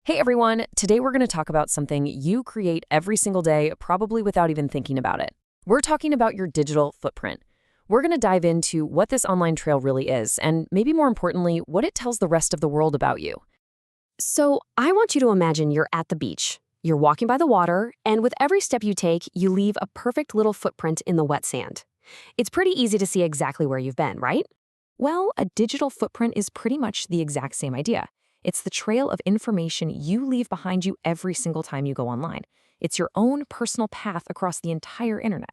Hey everyone, today we're going to talk about something you create every single day, probably without even thinking about it. We're talking about your digital footprint. We're going to dive into what this online trail really is, and maybe more importantly, what it tells the rest of the world about you. So I want you to imagine you're at the beach. You're walking by the water, and with every step you take, you leave a perfect little footprint in the wet sand. It's pretty easy to see exactly where you've been, right? Well, a digital footprint is pretty much the exact same idea. It's the trail of information you leave behind you every single time you go online. It's your own personal path across the entire internet.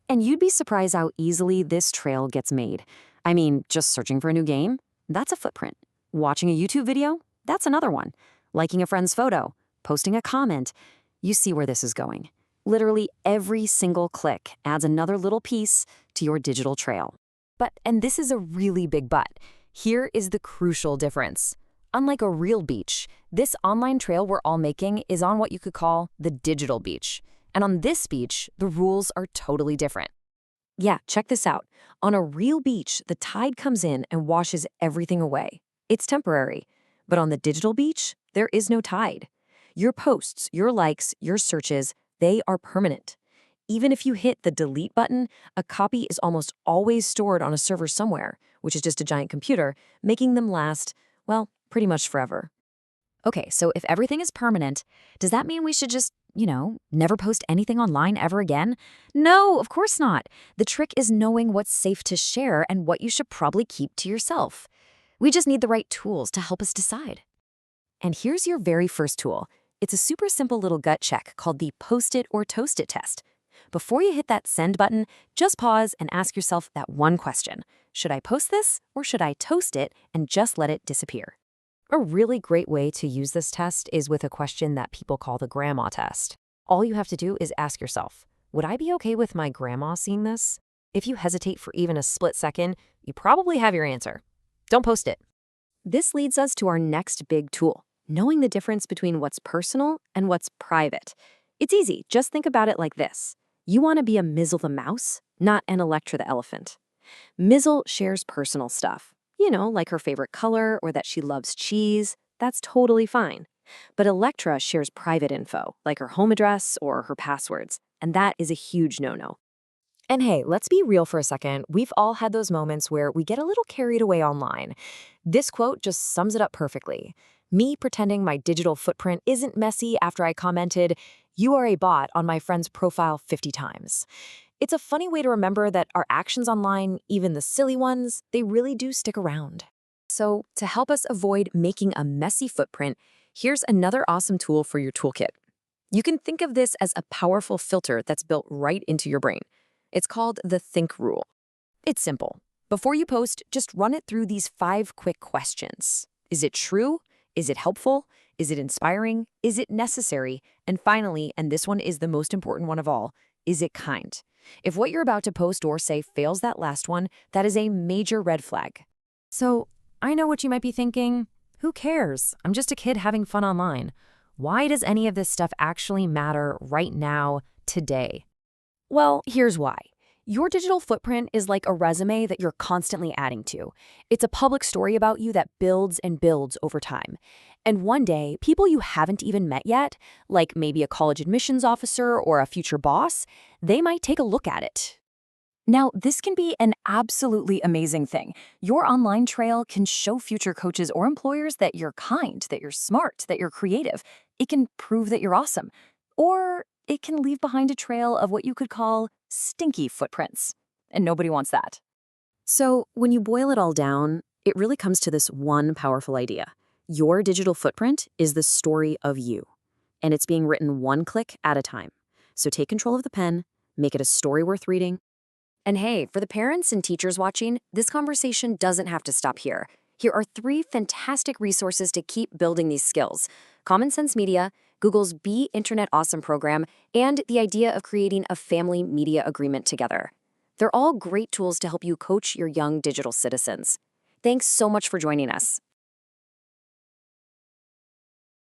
And you'd be surprised how easily this trail gets made. I mean, just searching for a new game? That's a footprint. Watching a YouTube video? That's another one. Liking a friend's photo? Posting a comment? You see where this is going. Literally every single click adds another little piece to your digital trail. And this is a really big but. Here is the crucial difference. Unlike a real beach, this online trail we're all making is on what you could call the digital beach. And on this beach, the rules are totally different. Yeah, check this out. On a real beach, the tide comes in and washes everything away. It's temporary. But on the digital beach, there is no tide. Your posts, your likes, your searches, they are permanent. Even if you hit the delete button, a copy is almost always stored on a server somewhere, which is just a giant computer, making them last, well, pretty much forever. Okay, so if everything is permanent, does that mean we should just, never post anything online ever again? No, of course not. The trick is knowing what's safe to share and what you should probably keep to yourself. We just need the right tools to help us decide. And here's your very first tool. It's a super simple little gut check called the Post It or Toast It test. Before you hit that send button, just pause and ask yourself that one question. Should I post this or should I toast it and just let it disappear? A really great way to use this test is with a question that people call the grandma test. All you have to do is ask yourself, would I be okay with my grandma seeing this? If you hesitate for even a split second, you probably have your answer. Don't post it. This leads us to our next big tool, knowing the difference between what's personal and what's private. It's easy. Just think about it like this. You want to be a Mizzle the mouse, not an Electra the elephant. Mizzle shares personal stuff. Like her favorite color or that she loves cheese. That's totally fine. But Electra shares private info, like her home address or her passwords, and that is a huge no-no. And hey, let's be real for a second. We've all had those moments where we get a little carried away online. This quote just sums it up perfectly. Me pretending my digital footprint isn't messy after I commented, "You are a bot," on my friend's profile 50 times. It's a funny way to remember that our actions online, even the silly ones, they really do stick around. So, to help us avoid making a messy footprint, here's another awesome tool for your toolkit. You can think of this as a powerful filter that's built right into your brain. It's called the Think rule. It's simple. Before you post, just run it through these 5 quick questions. Is it true? Is it helpful? Is it inspiring? Is it necessary? And finally, and this one is the most important one of all, is it kind? If what you're about to post or say fails that last one, that is a major red flag. So, I know what you might be thinking. Who cares? I'm just a kid having fun online. Why does any of this stuff actually matter right now, today? Well, here's why. Your digital footprint is like a resume that you're constantly adding to. It's a public story about you that builds and builds over time. And one day, people you haven't even met yet, like maybe a college admissions officer or a future boss, they might take a look at it. Now, this can be an absolutely amazing thing. Your online trail can show future coaches or employers that you're kind, that you're smart, that you're creative. It can prove that you're awesome. Or it can leave behind a trail of what you could call stinky footprints. And nobody wants that. So, when you boil it all down, it really comes to this one powerful idea. Your digital footprint is the story of you, and it's being written one click at a time. So take control of the pen, make it a story worth reading. And hey, for the parents and teachers watching, this conversation doesn't have to stop here. Here are 3 fantastic resources to keep building these skills: Common Sense Media, Google's Be Internet Awesome program, and the idea of creating a family media agreement together. They're all great tools to help you coach your young digital citizens. Thanks so much for joining us.